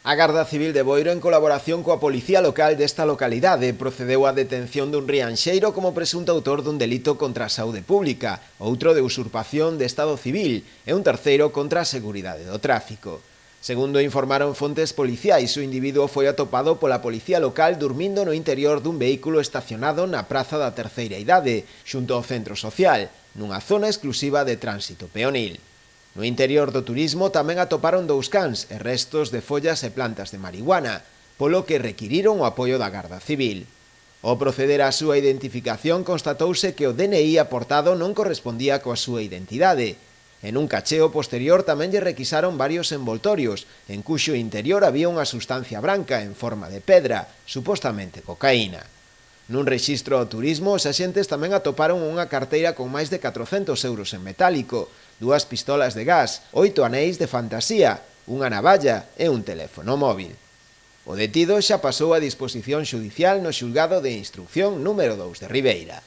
A Garda Civil de Boiro, en colaboración coa Policía Local desta localidade, procedeu á detención dun rianxeiro como presunto autor dun delito contra a saúde pública, outro de usurpación de estado civil e un terceiro contra a seguridade do tráfico. Segundo informaron fontes policiais, o individuo foi atopado pola Policía Local durmindo no interior dun vehículo estacionado na Praza da Terceira Idade, xunto ao centro social, nunha zona exclusiva de tránsito peonil. No interior do turismo tamén atoparon 2 cans e restos de follas e plantas de marihuana, polo que requiriron o apoio da Garda Civil. Ao proceder á súa identificación constatouse que o DNI aportado non correspondía coa súa identidade. En un cacheo posterior tamén lle requisaron varios envoltorios, en cuxo interior había unha sustancia branca en forma de pedra, supostamente cocaína. Nun rexistro ao turismo, os axentes tamén atoparon unha carteira con máis de 400 euros en metálico, 2 pistolas de gas, 8 anéis de fantasía, unha navalla e un teléfono móvil. O detido xa pasou a disposición xudicial no xulgado de instrucción número 2 de Ribeira.